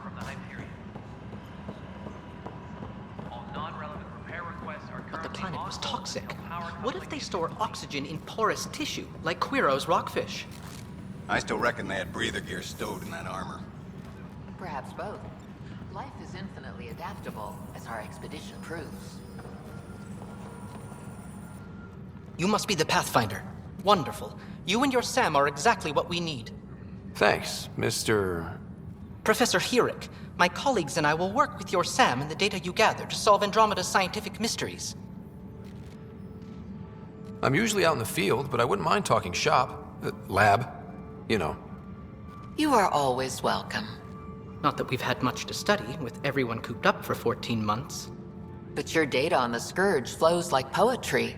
from the Hyperion. All non-relevant repair requests are But the currently planet on was hold toxic. until power What comes if they again. store oxygen in porous tissue, like Quiro's rockfish? I still reckon they had breather gear stowed in that armor. Perhaps both. Life is infinitely adaptable, as our expedition proves. You must be the Pathfinder. Wonderful. You and your Sam are exactly what we need. Thanks, Mr. Professor Herrick, my colleagues and I will work with your Sam and the data you gather to solve Andromeda's scientific mysteries. I'm usually out in the field, but I wouldn't mind talking shop. Lab. You know. You are always welcome. Not that we've had much to study, with everyone cooped up for 14 months. But your data on the Scourge flows like poetry.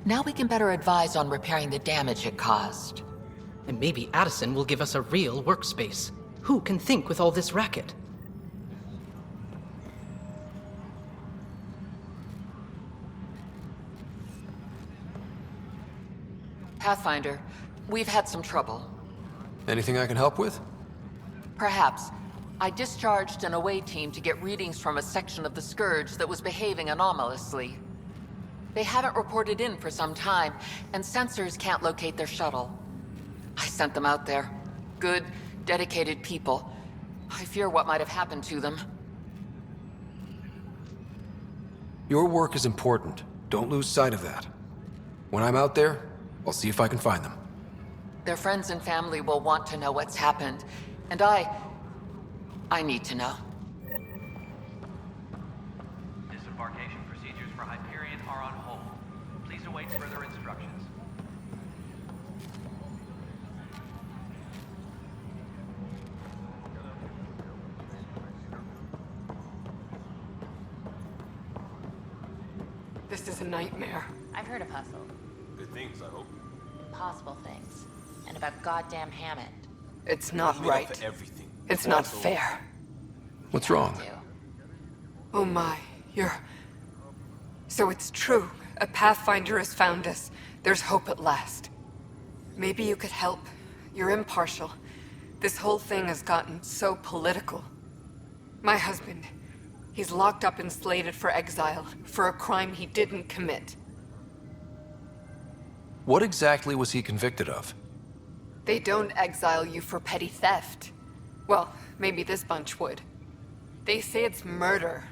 Now we can better advise on repairing the damage it caused. And maybe Addison will give us a real workspace. Who can think with all this racket? Pathfinder, we've had some trouble. Anything I can help with? Perhaps. I discharged an away team to get readings from a section of the Scourge that was behaving anomalously. They haven't reported in for some time, and sensors can't locate their shuttle. I sent them out there. Good, dedicated people. I fear what might have happened to them. Your work is important. Don't lose sight of that. When I'm out there, I'll see if I can find them. Their friends and family will want to know what's happened, and I need to know. Disembarkation procedures for Hyperion are on hold. Please await further instructions. This is a nightmare. I've heard of Hustle. Good things, I hope. Impossible things. And about goddamn Hammond. It's not right. Everything. It's not fair. What's wrong? Do. Oh my, So it's true. A Pathfinder has found us. There's hope at last. Maybe you could help. You're impartial. This whole thing has gotten so political. My husband, he's locked up and slated for exile for a crime he didn't commit. What exactly was he convicted of? They don't exile you for petty theft. Well, maybe this bunch would. They say it's murder.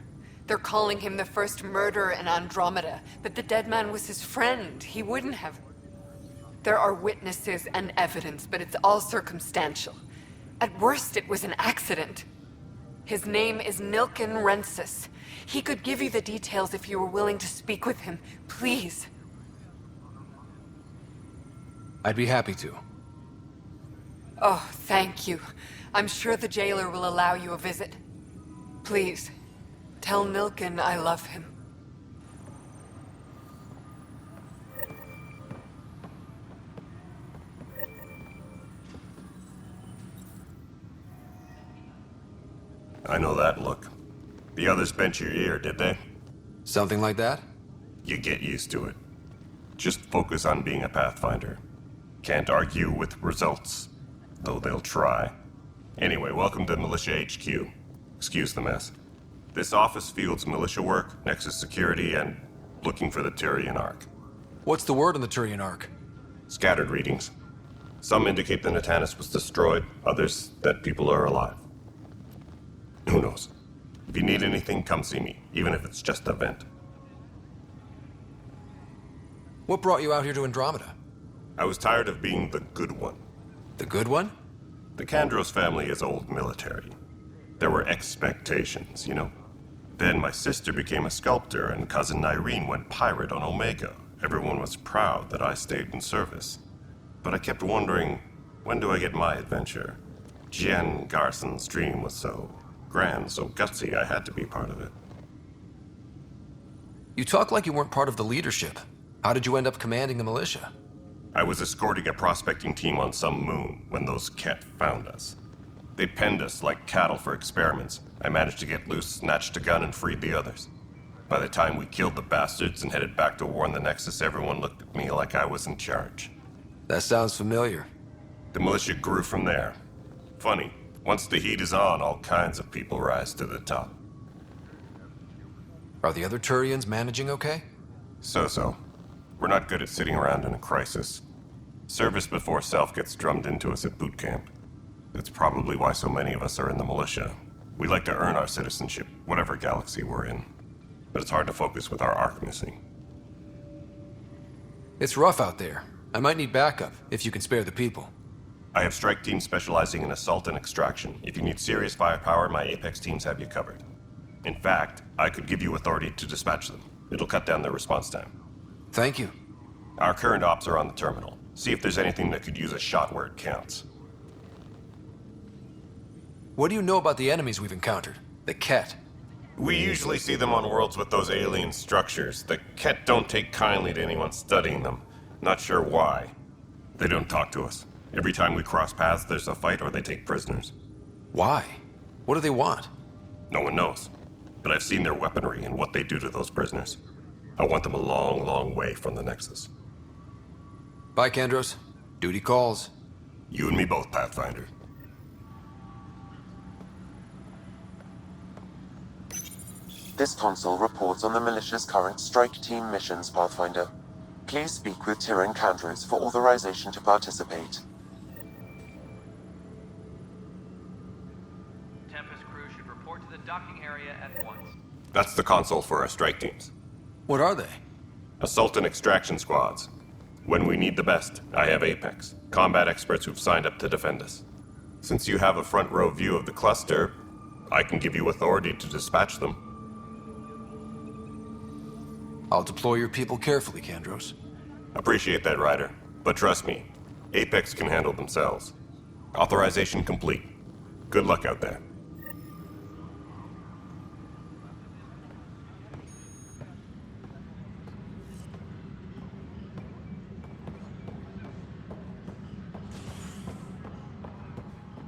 They're calling him the first murderer in Andromeda, but the dead man was his friend. He wouldn't have. There are witnesses and evidence, but it's all circumstantial. At worst, it was an accident. His name is Nilken Rensis. He could give you the details if you were willing to speak with him. Please. I'd be happy to. Oh, thank you. I'm sure the jailer will allow you a visit. Please, tell Nilken I love him. I know that look. The others bent your ear, did they? Something like that? You get used to it. Just focus on being a Pathfinder. Can't argue with results, though they'll try. Anyway, welcome to Militia HQ. Excuse the mess. This office fields militia work, Nexus security, and looking for the Turian Ark. What's the word on the Turian Ark? Scattered readings. Some indicate the Natanus was destroyed, others that people are alive. Who knows? If you need anything, come see me, even if it's just a vent. What brought you out here to Andromeda? I was tired of being the good one. The good one? The Kandros family is old military. There were expectations, you know? Then my sister became a sculptor and cousin Irene went pirate on Omega. Everyone was proud that I stayed in service. But I kept wondering, when do I get my adventure? Jen Garson's dream was so grand, so gutsy, I had to be part of it. You talk like you weren't part of the leadership. How did you end up commanding the militia? I was escorting a prospecting team on some moon when those Ket found us. They penned us like cattle for experiments. I managed to get loose, snatched a gun, and freed the others. By the time we killed the bastards and headed back to warn the Nexus, everyone looked at me like I was in charge. That sounds familiar. The militia grew from there. Funny, Once the heat is on, all kinds of people rise to the top. Are the other Turians managing okay? So. We're not good at sitting around in a crisis. Service before self gets drummed into us at boot camp. That's probably why so many of us are in the militia. We like to earn our citizenship, whatever galaxy we're in. But it's hard to focus with our arc missing. It's rough out there. I might need backup, if you can spare the people. I have strike teams specializing in assault and extraction. If you need serious firepower, my Apex teams have you covered. In fact, I could give you authority to dispatch them. It'll cut down their response time. Thank you. Our current ops are on the terminal. See if there's anything that could use a shot where it counts. What do you know about the enemies we've encountered? The Ket? We usually see them on worlds with those alien structures. The Ket don't take kindly to anyone studying them. Not sure why. They don't talk to us. Every time we cross paths, there's a fight or they take prisoners. Why? What do they want? No one knows. But I've seen their weaponry and what they do to those prisoners. I want them a long, long way from the Nexus. Bye, Kandros. Duty calls. You and me both, Pathfinder. This console reports on the militia's current strike team missions, Pathfinder. Please speak with Tyrion Kandros for authorization to participate. Tempest crew should report to the docking area at once. That's the console for our strike teams. What are they? Assault and extraction squads. When we need the best, I have Apex, combat experts who've signed up to defend us. Since you have a front row view of the cluster, I can give you authority to dispatch them. I'll deploy your people carefully, Kandros. Appreciate that, Ryder. But trust me, Apex can handle themselves. Authorization complete. Good luck out there.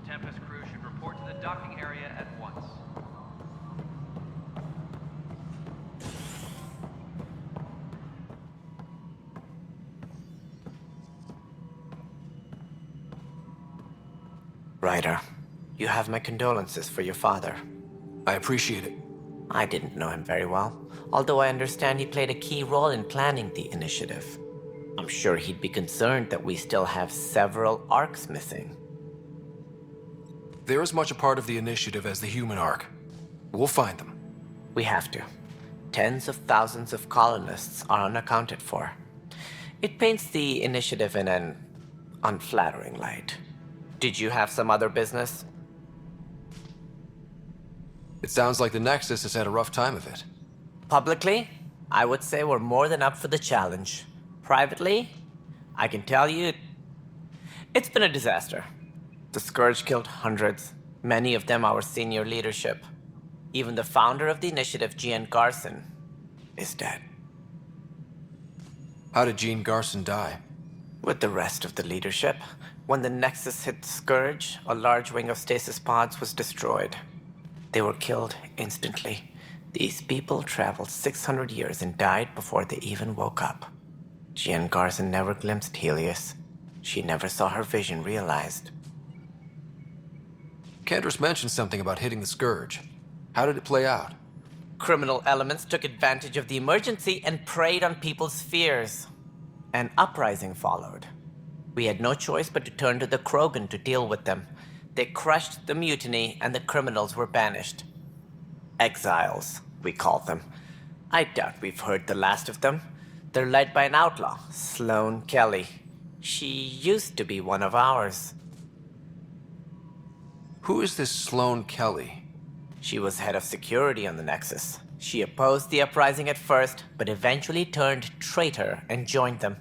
Tempest crew should report to the docking area at once. Ryder, you have my condolences for your father. I appreciate it. I didn't know him very well, although I understand he played a key role in planning the initiative. I'm sure he'd be concerned that we still have several arcs missing. They're as much a part of the initiative as the human arc. We'll find them. We have to. Tens of thousands of colonists are unaccounted for. It paints the initiative in an unflattering light. Did you have some other business? It sounds like the Nexus has had a rough time of it. Publicly, I would say we're more than up for the challenge. Privately, I can tell you, it's been a disaster. The Scourge killed hundreds, many of them our senior leadership. Even the founder of the initiative, Gian Garson, is dead. How did Jean Garson die? With the rest of the leadership, when the Nexus hit Scourge, a large wing of stasis pods was destroyed. They were killed instantly. These people traveled 600 years and died before they even woke up. Jean Garson never glimpsed Helios. She never saw her vision realized. Kandros mentioned something about hitting the Scourge. How did it play out? Criminal elements took advantage of the emergency and preyed on people's fears. An uprising followed. We had no choice but to turn to the Krogan to deal with them. They crushed the mutiny and the criminals were banished. Exiles, we call them. I doubt we've heard the last of them. They're led by an outlaw, Sloane Kelly. She used to be one of ours. Who is this Sloane Kelly? She was head of security on the Nexus. She opposed the uprising at first, but eventually turned traitor and joined them.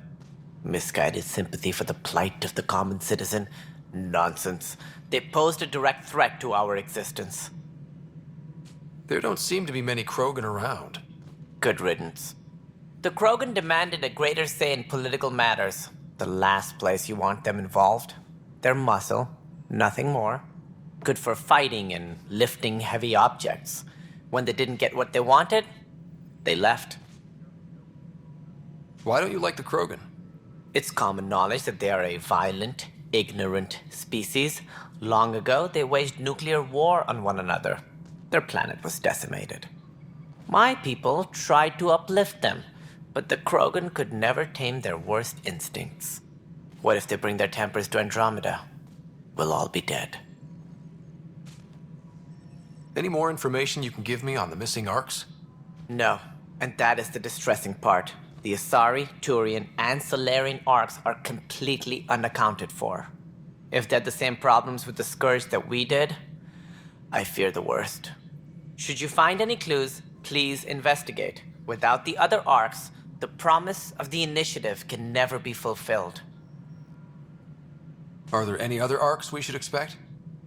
Misguided sympathy for the plight of the common citizen? Nonsense. They posed a direct threat to our existence. There don't seem to be many Krogan around. Good riddance. The Krogan demanded a greater say in political matters. The last place you want them involved. They're muscle, nothing more. Good for fighting and lifting heavy objects. When they didn't get what they wanted, they left. Why don't you like the Krogan? It's common knowledge that they are a violent, Ignorant species. Long ago, they waged nuclear war on one another. Their planet was decimated. My people tried to uplift them, but the Krogan could never tame their worst instincts. What if they bring their tempers to Andromeda? We'll all be dead. Any more information you can give me on the missing arcs? No, and that is the distressing part. The Asari, Turian, and Solarian arcs are completely unaccounted for. If they had the same problems with the Scourge that we did, I fear the worst. Should you find any clues, please investigate. Without the other arcs, the promise of the Initiative can never be fulfilled. Are there any other arcs we should expect?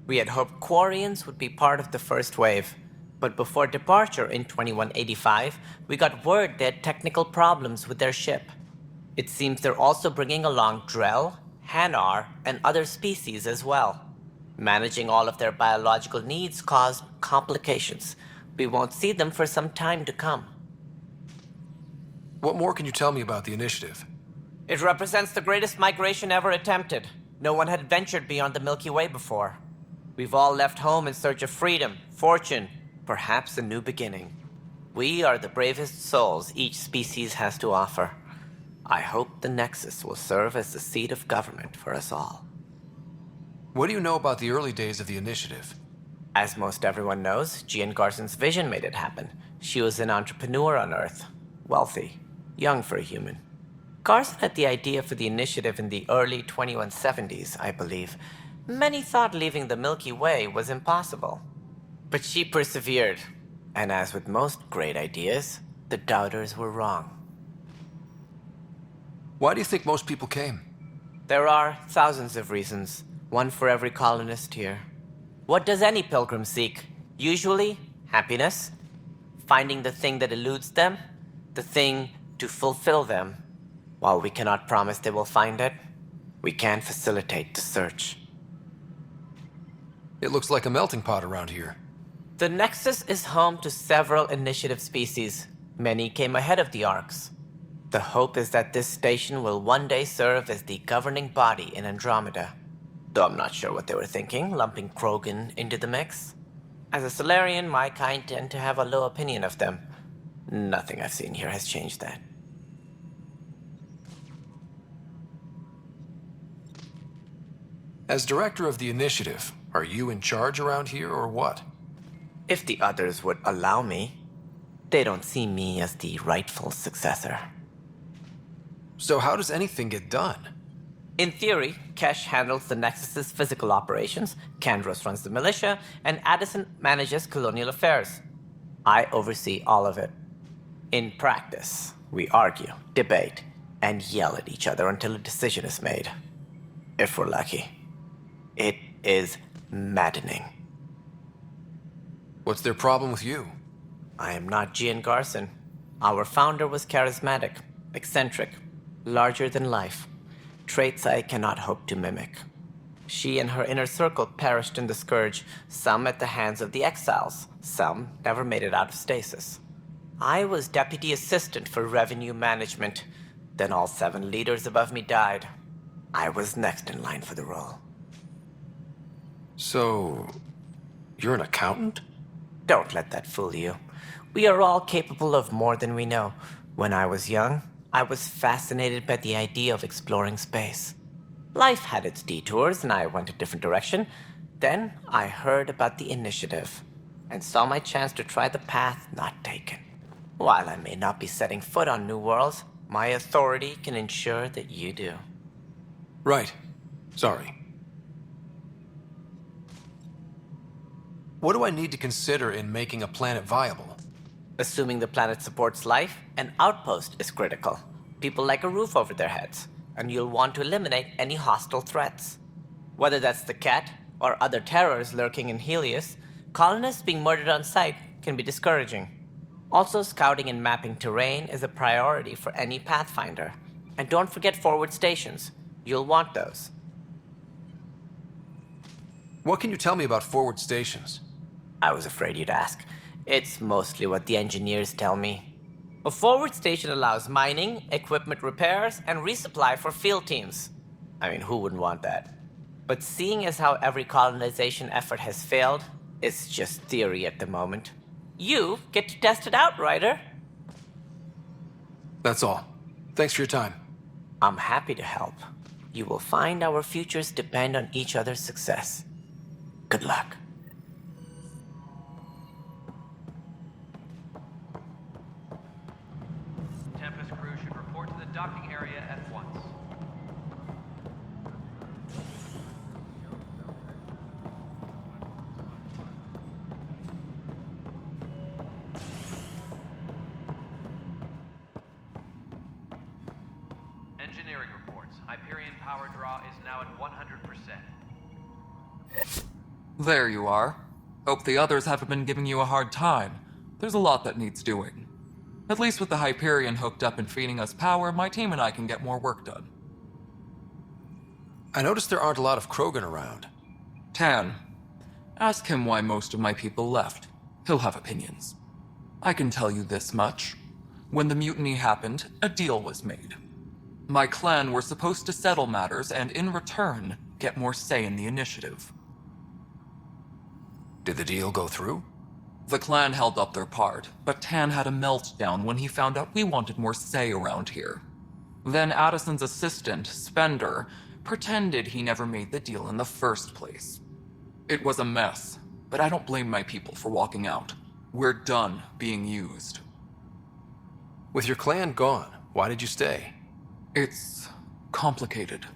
We had hoped Quarians would be part of the first wave, but before departure in 2185, we got word they had technical problems with their ship. It seems they're also bringing along Drell, Hanar, and other species as well. Managing all of their biological needs caused complications. We won't see them for some time to come. What more can you tell me about the Initiative? It represents the greatest migration ever attempted. No one had ventured beyond the Milky Way before. We've all left home in search of freedom, fortune, perhaps a new beginning. We are the bravest souls each species has to offer. I hope the Nexus will serve as the seat of government for us all. What do you know about the early days of the Initiative? As most everyone knows, Jean Garson's vision made it happen. She was an entrepreneur on Earth. Wealthy. Young for a human. Garson had the idea for the Initiative in the early 2170s, I believe. Many thought leaving the Milky Way was impossible. But she persevered. And as with most great ideas, the doubters were wrong. Why do you think most people came? There are thousands of reasons, one for every colonist here. What does any pilgrim seek? Usually, happiness, finding the thing that eludes them, the thing to fulfill them. While we cannot promise they will find it, we can facilitate the search. It looks like a melting pot around here. The Nexus is home to several Initiative species. Many came ahead of the Arcs. The hope is that this station will one day serve as the governing body in Andromeda. Though I'm not sure what they were thinking, lumping Krogan into the mix. As a Solarian, my kind tend to have a low opinion of them. Nothing I've seen here has changed that. As director of the Initiative, are you in charge around here or what? If the others would allow me, they don't see me as the rightful successor. So how does anything get done? In theory, Kesh handles the Nexus's physical operations, Kandros runs the militia, and Addison manages colonial affairs. I oversee all of it. In practice, we argue, debate, and yell at each other until a decision is made. If we're lucky. It is maddening. What's their problem with you? I am not Jean Garson. Our founder was charismatic, eccentric, larger than life. Traits I cannot hope to mimic. She and her inner circle perished in the Scourge, some at the hands of the Exiles, some never made it out of stasis. I was deputy assistant for revenue management. Then all 7 leaders above me died. I was next in line for the role. So, you're an accountant? Don't let that fool you. We are all capable of more than we know. When I was young, I was fascinated by the idea of exploring space. Life had its detours, and I went a different direction. Then I heard about the Initiative, and saw my chance to try the path not taken. While I may not be setting foot on new worlds, my authority can ensure that you do. Right. Sorry. What do I need to consider in making a planet viable? Assuming the planet supports life, an outpost is critical. People like a roof over their heads, and you'll want to eliminate any hostile threats. Whether that's the cat or other terrors lurking in Helios, colonists being murdered on sight can be discouraging. Also, scouting and mapping terrain is a priority for any Pathfinder. And don't forget forward stations. You'll want those. What can you tell me about forward stations? I was afraid you'd ask. It's mostly what the engineers tell me. A forward station allows mining, equipment repairs, and resupply for field teams. I mean, who wouldn't want that? But seeing as how every colonization effort has failed, it's just theory at the moment. You get to test it out, Ryder. That's all. Thanks for your time. I'm happy to help. You will find our futures depend on each other's success. Good luck. Tempest crew should report to the docking area at once. Engineering reports. Hyperion power draw is now at 100%. There you are. Hope the others haven't been giving you a hard time. There's a lot that needs doing. At least with the Hyperion hooked up and feeding us power, my team and I can get more work done. I noticed there aren't a lot of Krogan around. Tan, ask him why most of my people left. He'll have opinions. I can tell you this much. When the mutiny happened, a deal was made. My clan were supposed to settle matters and, in return, get more say in the initiative. Did the deal go through? The clan held up their part, but Tan had a meltdown when he found out we wanted more say around here. Then Addison's assistant, Spender, pretended he never made the deal in the first place. It was a mess, but I don't blame my people for walking out. We're done being used. With your clan gone, why did you stay? It's complicated.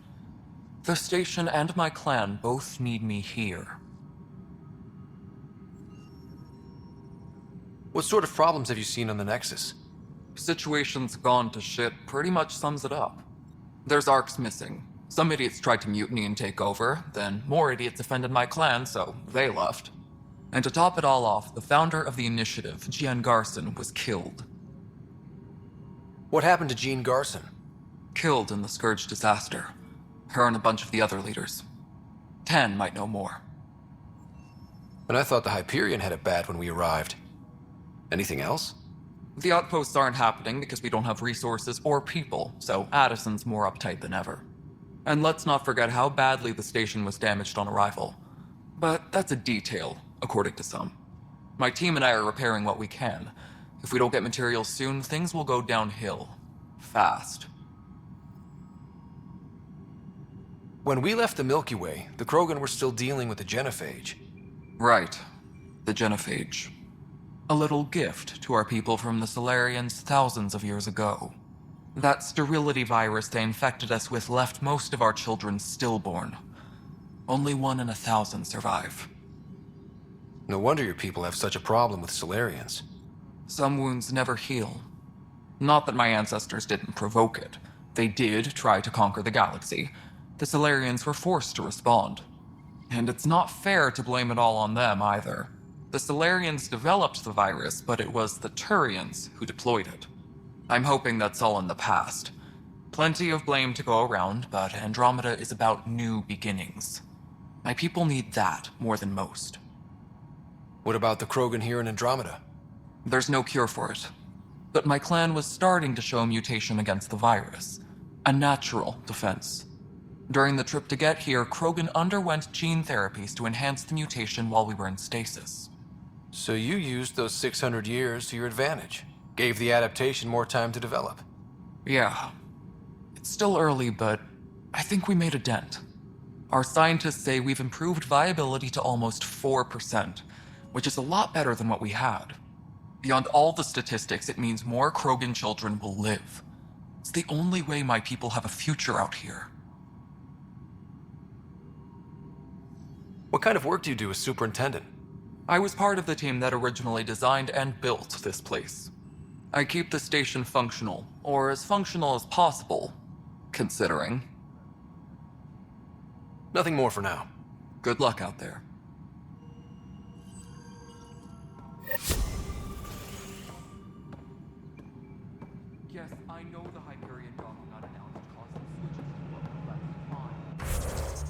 The station and my clan both need me here. What sort of problems have you seen on the Nexus? Situation's gone to shit pretty much sums it up. There's arcs missing. Some idiots tried to mutiny and take over, then more idiots offended my clan, so they left. And to top it all off, the founder of the initiative, Jean Garson, was killed. What happened to Jean Garson? Killed in the Scourge disaster. Her and a bunch of the other leaders. Tan might know more. And I thought the Hyperion had it bad when we arrived. Anything else? The outposts aren't happening because we don't have resources or people, so Addison's more uptight than ever. And let's not forget how badly the station was damaged on arrival. But that's a detail, according to some. My team and I are repairing what we can. If we don't get materials soon, things will go downhill. Fast. When we left the Milky Way, the Krogan were still dealing with the genophage. Right. The genophage. A little gift to our people from the Solarians thousands of years ago. That sterility virus they infected us with left most of our children stillborn. Only 1 in 1,000 survive. No wonder your people have such a problem with Solarians. Some wounds never heal. Not that my ancestors didn't provoke it. They did try to conquer the galaxy. The Solarians were forced to respond. And it's not fair to blame it all on them either. The Solarians developed the virus, but it was the Turians who deployed it. I'm hoping that's all in the past. Plenty of blame to go around, but Andromeda is about new beginnings. My people need that more than most. What about the Krogan here in Andromeda? There's no cure for it. But my clan was starting to show mutation against the virus. A natural defense. During the trip to get here, Krogan underwent gene therapies to enhance the mutation while we were in stasis. So you used those 600 years to your advantage. Gave the adaptation more time to develop. Yeah. It's still early, but I think we made a dent. Our scientists say we've improved viability to almost 4%, which is a lot better than what we had. Beyond all the statistics, it means more Krogan children will live. It's the only way my people have a future out here. What kind of work do you do as superintendent? I was part of the team that originally designed and built this place. I keep the station functional, or as functional as possible, considering. Nothing more for now. Good luck out there. Yes, I know the Hyperion docking unannounced caused some switches to blow, but fine.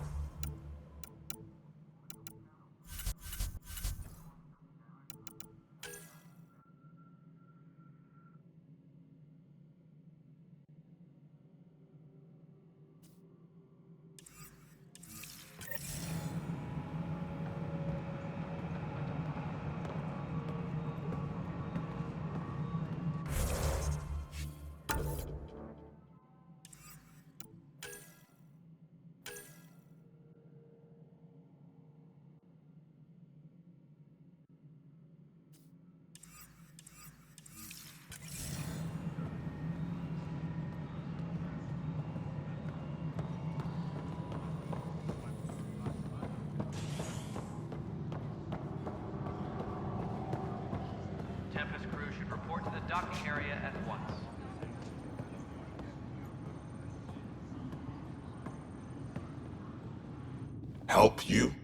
Help you?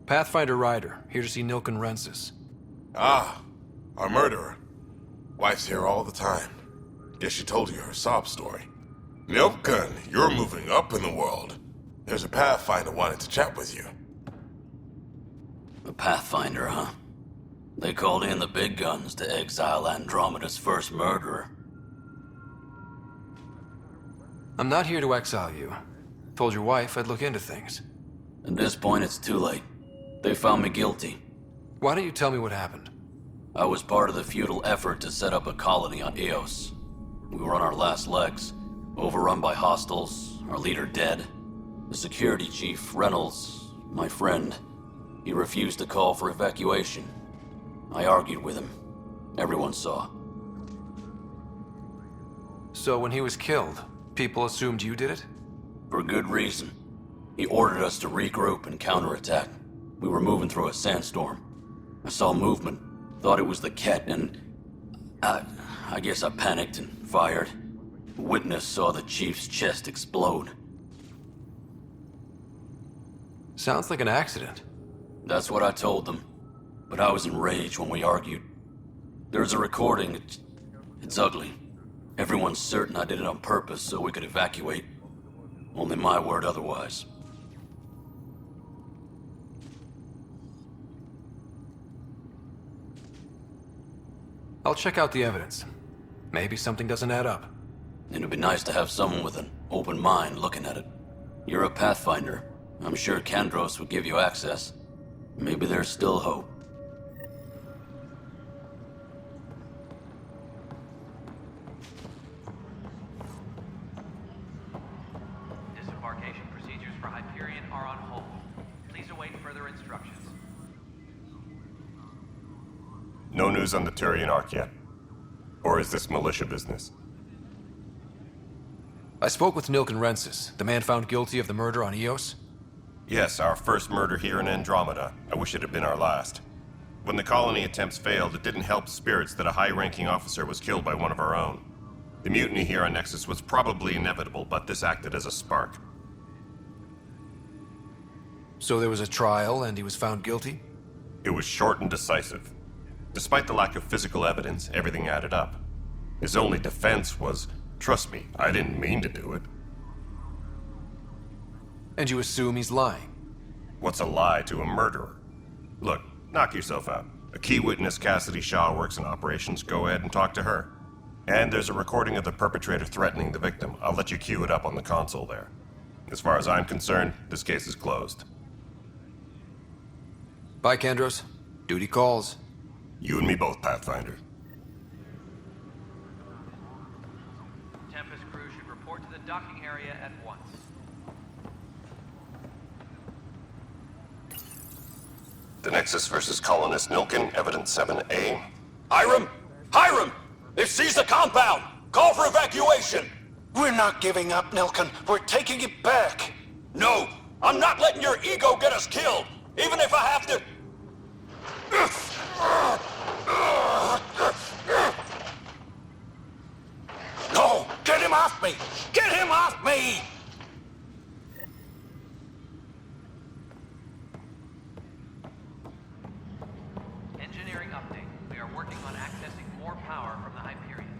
Pathfinder Ryder, here to see Nilken Rensis. Ah, our murderer. Wife's here all the time. Guess she told you her sob story. Nilken, you're moving up in the world. There's a Pathfinder wanting to chat with you. A Pathfinder, huh? They called in the big guns to exile Andromeda's first murderer. I'm not here to exile you. Told your wife I'd look into things. At this point, it's too late. They found me guilty. Why don't you tell me what happened? I was part of the futile effort to set up a colony on Eos. We were on our last legs, overrun by hostiles, our leader dead. The security chief, Reynolds, my friend, he refused to call for evacuation. I argued with him. Everyone saw. So when he was killed, people assumed you did it? For good reason. He ordered us to regroup and counterattack. We were moving through a sandstorm. I saw movement, thought it was the Ket, and I guess I panicked and fired. A witness saw the chief's chest explode. Sounds like an accident. That's what I told them. But I was enraged when we argued. There's a recording. It's ugly. Everyone's certain I did it on purpose so we could evacuate. Only my word otherwise. I'll check out the evidence. Maybe something doesn't add up. It'd be nice to have someone with an open mind looking at it. You're a Pathfinder. I'm sure Kandros would give you access. Maybe there's still hope. Disembarkation procedures for Hyperion are on hold. Please await further instructions. No news on the Turian Ark yet? Or is this militia business? I spoke with Nilken Rensis, the man found guilty of the murder on Eos. Yes, our first murder here in Andromeda. I wish it had been our last. When the colony attempts failed, it didn't help spirits that a high-ranking officer was killed by one of our own. The mutiny here on Nexus was probably inevitable, but this acted as a spark. So there was a trial and he was found guilty? It was short and decisive. Despite the lack of physical evidence, everything added up. His only defense was, trust me, I didn't mean to do it. And you assume he's lying? What's a lie to a murderer? Look, knock yourself out. A key witness, Cassidy Shaw, works in operations. Go ahead and talk to her. And there's a recording of the perpetrator threatening the victim. I'll let you cue it up on the console there. As far as I'm concerned, this case is closed. Bye, Kandros. Duty calls. You and me both, Pathfinder. Tempest crew should report to the docking area at once. The Nexus versus Colonist Nilken, Evidence 7A. Hiram! Hiram! They've seized the compound! Call for evacuation! We're not giving up, Nilken. We're taking it back. No! I'm not letting your ego get us killed! Even if I have to... No! Get him off me! Get him off me! Engineering update. We are working on accessing more power from the Hyperion.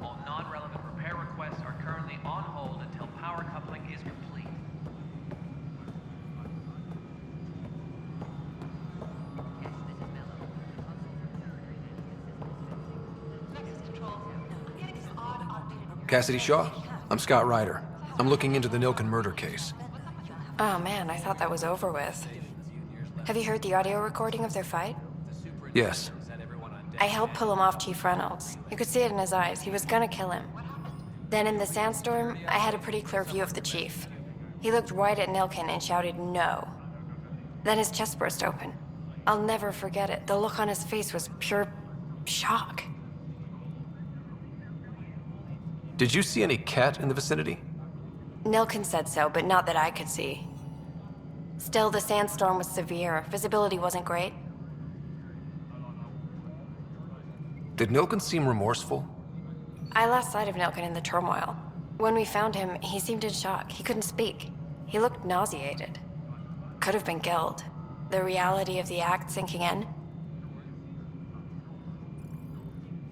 All non-relevant repair requests are currently on hold until power coupling is complete. Cassidy Shaw? I'm Scott Ryder. I'm looking into the Nilken murder case. Oh man, I thought that was over with. Have you heard the audio recording of their fight? Yes. I helped pull him off Chief Reynolds. You could see it in his eyes. He was gonna kill him. Then in the sandstorm, I had a pretty clear view of the chief. He looked right at Nilken and shouted no. Then his chest burst open. I'll never forget it. The look on his face was pure shock. Did you see any Ket in the vicinity? Nilken said so, but not that I could see. Still, the sandstorm was severe. Visibility wasn't great. Did Nilken seem remorseful? I lost sight of Nilken in the turmoil. When we found him, he seemed in shock. He couldn't speak. He looked nauseated. Could have been killed. The reality of the act sinking in.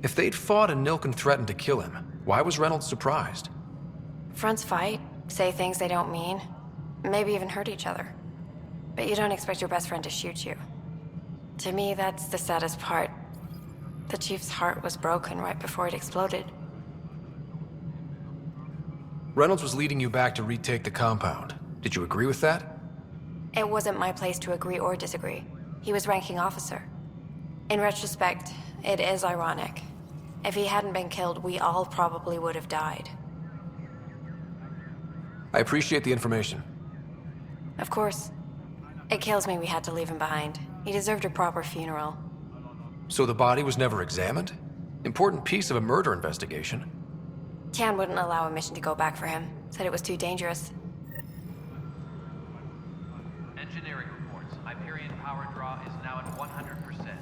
If they'd fought and Nilken threatened to kill him, why was Reynolds surprised? Fronts fight, say things they don't mean, maybe even hurt each other. But you don't expect your best friend to shoot you. To me, that's the saddest part. The Chief's heart was broken right before it exploded. Reynolds was leading you back to retake the compound. Did you agree with that? It wasn't my place to agree or disagree. He was ranking officer. In retrospect, it is ironic. If he hadn't been killed, we all probably would have died. I appreciate the information. Of course. It kills me we had to leave him behind. He deserved a proper funeral. So the body was never examined? Important piece of a murder investigation. Tian wouldn't allow a mission to go back for him. Said it was too dangerous. Engineering reports. Hyperion power draw is now at 100%.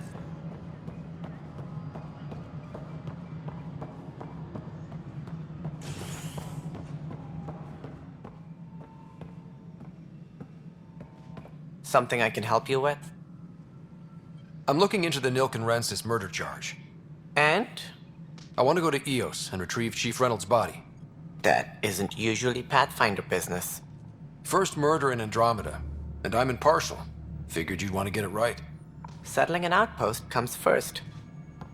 Something I can help you with? I'm looking into the Nilken Rensis murder charge. And? I want to go to EOS and retrieve Chief Reynolds' body. That isn't usually Pathfinder business. First murder in Andromeda, and I'm impartial. Figured you'd want to get it right. Settling an outpost comes first.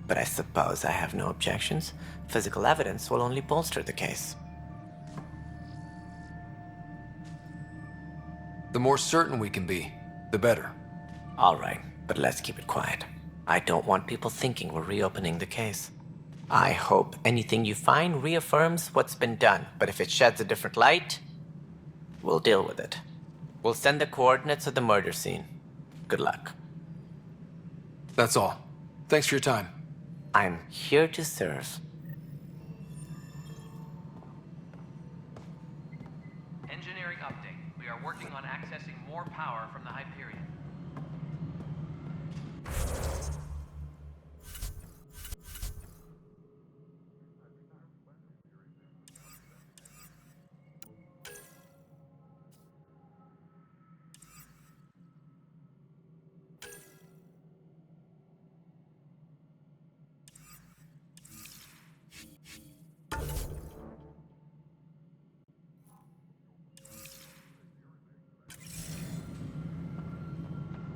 But I suppose I have no objections. Physical evidence will only bolster the case. The more certain we can be, the better. All right, but let's keep it quiet. I don't want people thinking we're reopening the case. I hope anything you find reaffirms what's been done, but if it sheds a different light, we'll deal with it. We'll send the coordinates of the murder scene. Good luck. That's all. Thanks for your time. I'm here to serve. Engineering update. We are working on accessing more power from the Hyperion.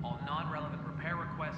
All non-relevant repair requests.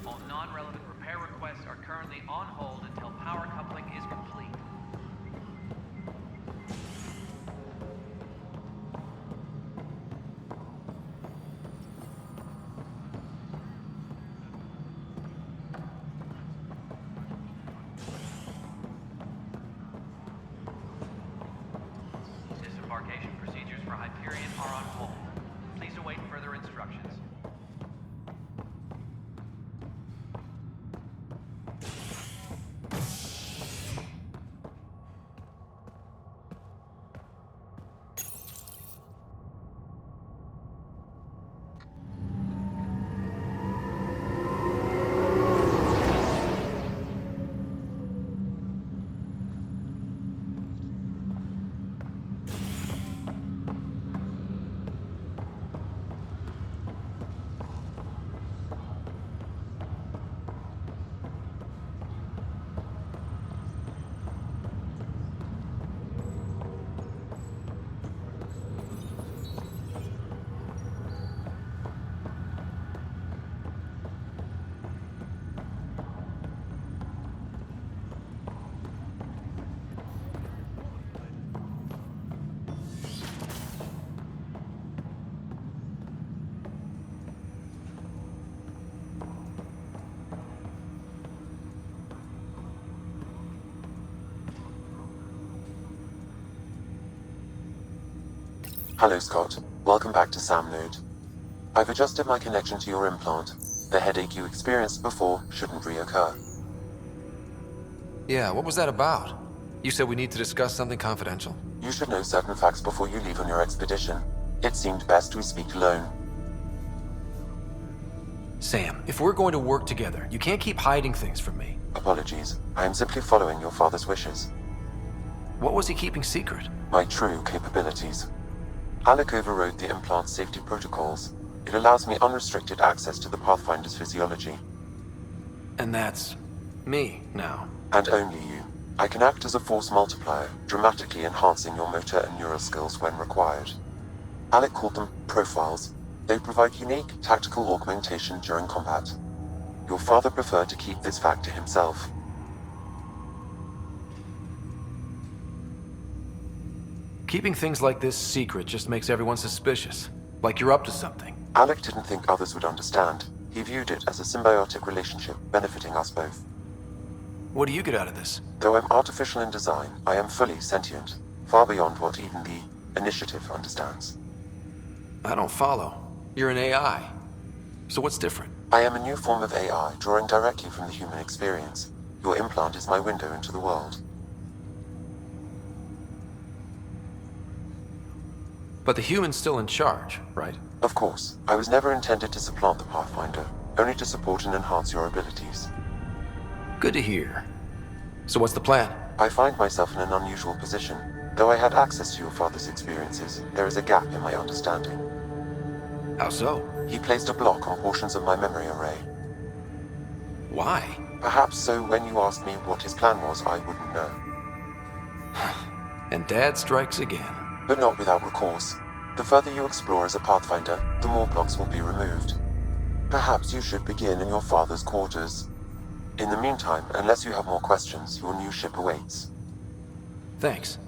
All non-relevant repair requests are currently on hold until power coupling is complete. Disembarkation procedures for Hyperion are on hold. Please await further instructions. Hello, Scott. Welcome back to Sam Node. I've adjusted my connection to your implant. The headache you experienced before shouldn't reoccur. Yeah, what was that about? You said we need to discuss something confidential. You should know certain facts before you leave on your expedition. It seemed best we speak alone. Sam, if we're going to work together, you can't keep hiding things from me. Apologies. I am simply following your father's wishes. What was he keeping secret? My true capabilities. Alec overrode the implant's safety protocols. It allows me unrestricted access to the Pathfinder's physiology. And that's me now. And only you. I can act as a force multiplier, dramatically enhancing your motor and neural skills when required. Alec called them profiles. They provide unique tactical augmentation during combat. Your father preferred to keep this fact to himself. Keeping things like this secret just makes everyone suspicious. Like you're up to something. Alec didn't think others would understand. He viewed it as a symbiotic relationship benefiting us both. What do you get out of this? Though I'm artificial in design, I am fully sentient, far beyond what even the Initiative understands. I don't follow. You're an AI. So what's different? I am a new form of AI, drawing directly from the human experience. Your implant is my window into the world. But the human's still in charge, right? Of course. I was never intended to supplant the Pathfinder, only to support and enhance your abilities. Good to hear. So what's the plan? I find myself in an unusual position. Though I had access to your father's experiences, there is a gap in my understanding. How so? He placed a block on portions of my memory array. Why? Perhaps so when you asked me what his plan was, I wouldn't know. And Dad strikes again. But not without recourse. The further you explore as a Pathfinder, the more blocks will be removed. Perhaps you should begin in your father's quarters. In the meantime, unless you have more questions, your new ship awaits. Thanks.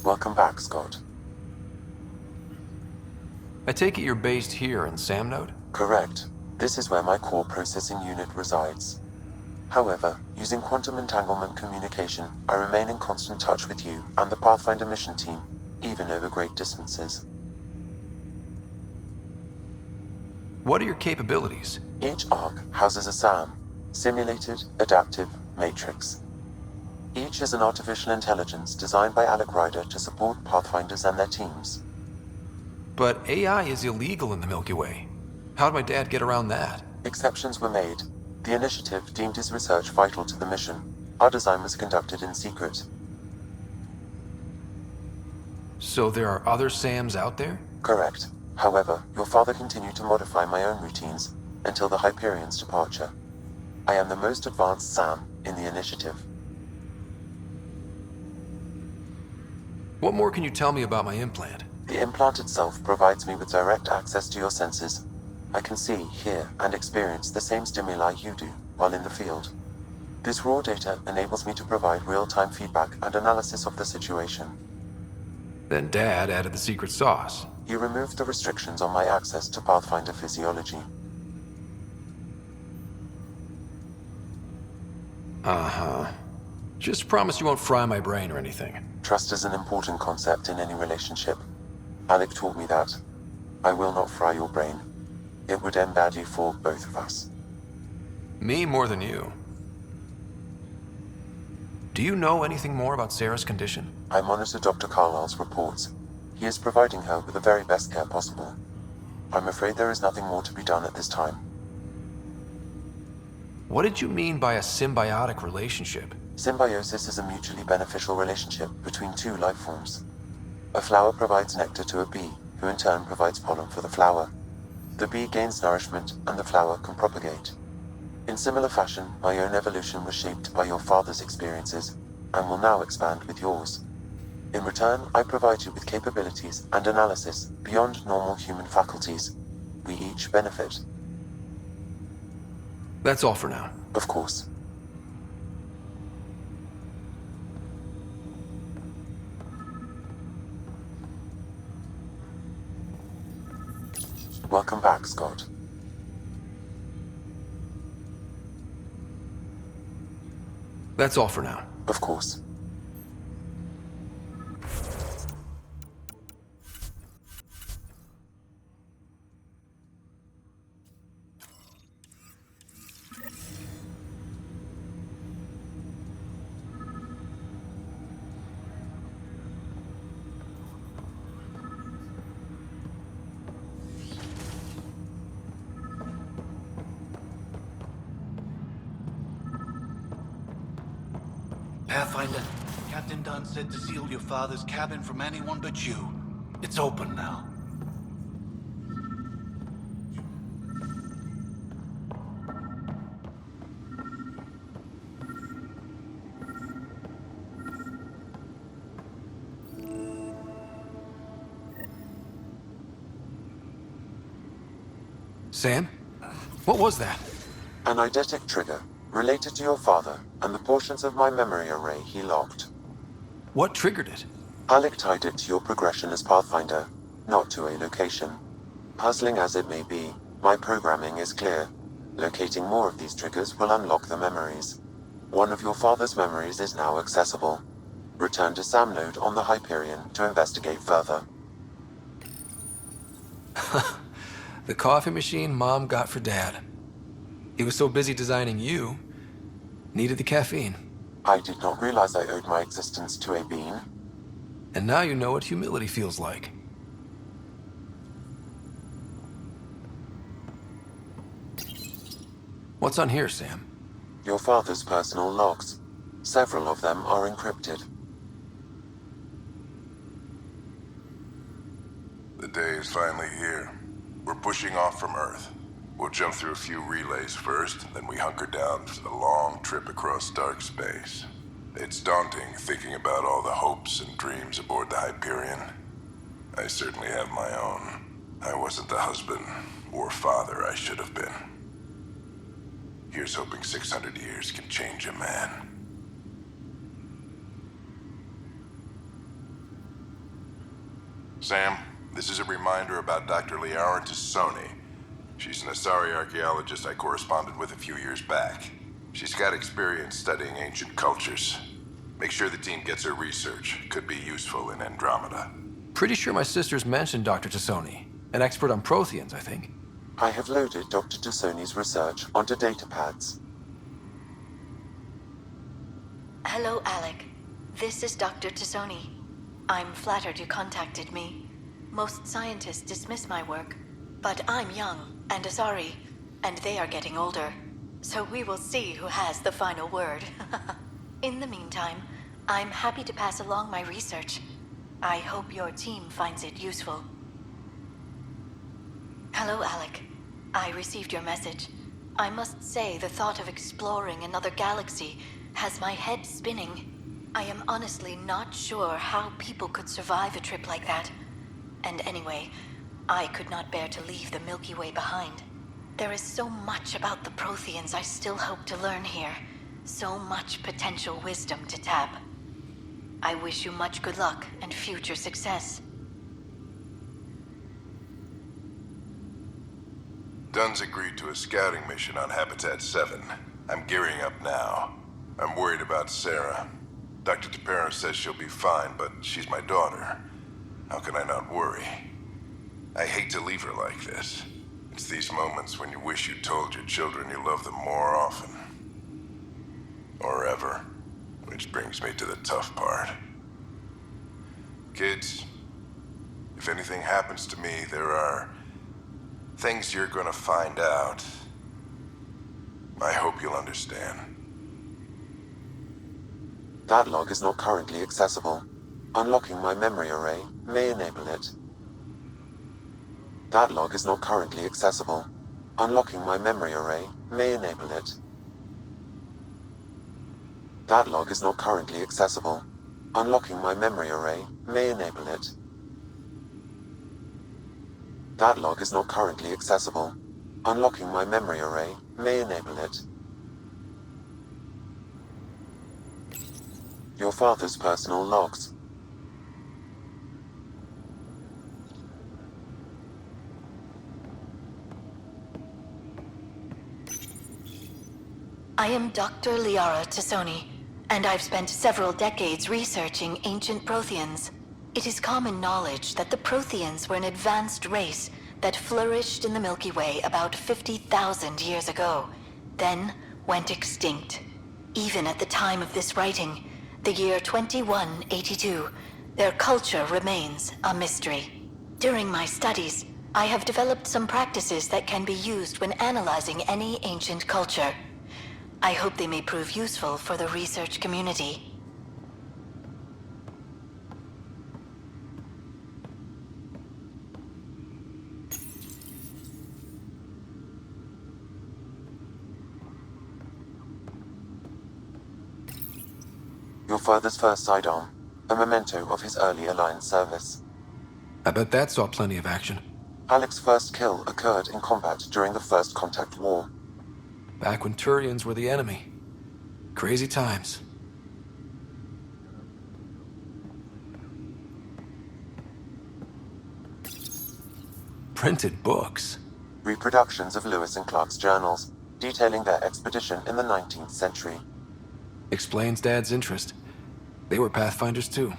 Welcome back, Scott. I take it you're based here in Samnode? Correct. This is where my core processing unit resides. However, using quantum entanglement communication, I remain in constant touch with you and the Pathfinder mission team, even over great distances. What are your capabilities? Each arc houses a SAM, Simulated Adaptive Matrix. Each is an artificial intelligence designed by Alec Ryder to support Pathfinders and their teams. But AI is illegal in the Milky Way. How'd my dad get around that? Exceptions were made. The initiative deemed his research vital to the mission. Our design was conducted in secret. So there are other SAMs out there? Correct. However, your father continued to modify my own routines until the Hyperion's departure. I am the most advanced SAM in the initiative. What more can you tell me about my implant? The implant itself provides me with direct access to your senses. I can see, hear, and experience the same stimuli you do while in the field. This raw data enables me to provide real-time feedback and analysis of the situation. Then Dad added the secret sauce. He removed the restrictions on my access to Pathfinder physiology. Uh-huh. Just promise you won't fry my brain or anything. Trust is an important concept in any relationship. Alec taught me that. I will not fry your brain. It would end badly for both of us. Me more than you. Do you know anything more about Sarah's condition? I monitor Dr. Carlisle's reports. He is providing her with the very best care possible. I'm afraid there is nothing more to be done at this time. What did you mean by a symbiotic relationship? Symbiosis is a mutually beneficial relationship between two life forms. A flower provides nectar to a bee, who in turn provides pollen for the flower. The bee gains nourishment, and the flower can propagate. In similar fashion, my own evolution was shaped by your father's experiences, and will now expand with yours. In return, I provide you with capabilities and analysis beyond normal human faculties. We each benefit. That's all for now. Of course. Welcome back, Scott. That's all for now. Of course. Pathfinder, Captain Dunn said to seal your father's cabin from anyone but you. It's open now. Sam? What was that? An eidetic trigger, related to your father, and the portions of my memory array he locked. What triggered it? Alec tied it to your progression as Pathfinder, not to a location. Puzzling as it may be, my programming is clear. Locating more of these triggers will unlock the memories. One of your father's memories is now accessible. Return to Samnode on the Hyperion to investigate further. The coffee machine Mom got for Dad. He was so busy designing you, needed the caffeine. I did not realize I owed my existence to a bean. And now you know what humility feels like. What's on here, Sam? Your father's personal logs. Several of them are encrypted. The day is finally here. We're pushing off from Earth. We'll jump through a few relays first, then we hunker down for the long trip across dark space. It's daunting thinking about all the hopes and dreams aboard the Hyperion. I certainly have my own. I wasn't the husband or father I should have been. Here's hoping 600 years can change a man. Sam, this is a reminder about Dr. Liara Tassoni. She's an Asari archaeologist I corresponded with a few years back. She's got experience studying ancient cultures. Make sure the team gets her research. Could be useful in Andromeda. Pretty sure my sister's mentioned Dr. Tassoni. An expert on Protheans, I think. I have loaded Dr. Tassoni's research onto datapads. Hello, Alec. This is Dr. Tassoni. I'm flattered you contacted me. Most scientists dismiss my work, but I'm young and Asari, and they are getting older. So we will see who has the final word. In the meantime, I'm happy to pass along my research. I hope your team finds it useful. Hello, Alec. I received your message. I must say the thought of exploring another galaxy has my head spinning. I am honestly not sure how people could survive a trip like that. And anyway, I could not bear to leave the Milky Way behind. There is so much about the Protheans I still hope to learn here. So much potential wisdom to tap. I wish you much good luck and future success. Dunn's agreed to a scouting mission on Habitat 7. I'm gearing up now. I'm worried about Sarah. Dr. Tapera says she'll be fine, but she's my daughter. How can I not worry? I hate to leave her like this. It's these moments when you wish you told your children you love them more often. Or ever. Which brings me to the tough part. Kids, if anything happens to me, there are things you're gonna find out. I hope you'll understand. That log is not currently accessible. Unlocking my memory array may enable it. That log is not currently accessible. Unlocking my memory array may enable it. That log is not currently accessible. Unlocking my memory array may enable it. That log is not currently accessible. Unlocking my memory array may enable it. Your father's personal logs. I am Dr. Liara Tassoni, and I've spent several decades researching ancient Protheans. It is common knowledge that the Protheans were an advanced race that flourished in the Milky Way about 50,000 years ago, then went extinct. Even at the time of this writing, the year 2182, their culture remains a mystery. During my studies, I have developed some practices that can be used when analyzing any ancient culture. I hope they may prove useful for the research community. Your father's first sidearm, a memento of his earlier line service. I bet that saw plenty of action. Alec's first kill occurred in combat during the First Contact War. Back when Turians were the enemy. Crazy times. Printed books. Reproductions of Lewis and Clark's journals, detailing their expedition in the 19th century. Explains Dad's interest. They were Pathfinders too.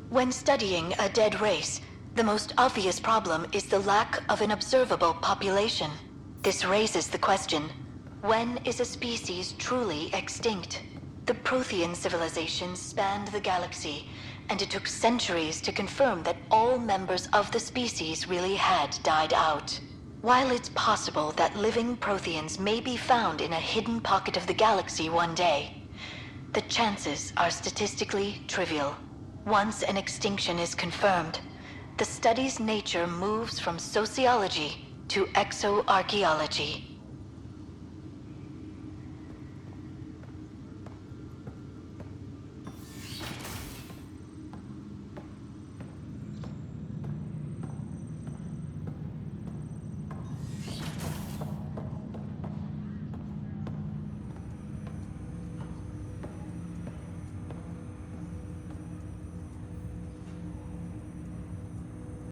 When studying a dead race, the most obvious problem is the lack of an observable population. This raises the question, when is a species truly extinct? The Prothean civilization spanned the galaxy, and it took centuries to confirm that all members of the species really had died out. While it's possible that living Protheans may be found in a hidden pocket of the galaxy one day, the chances are statistically trivial. Once an extinction is confirmed, the study's nature moves from sociology to exoarchaeology.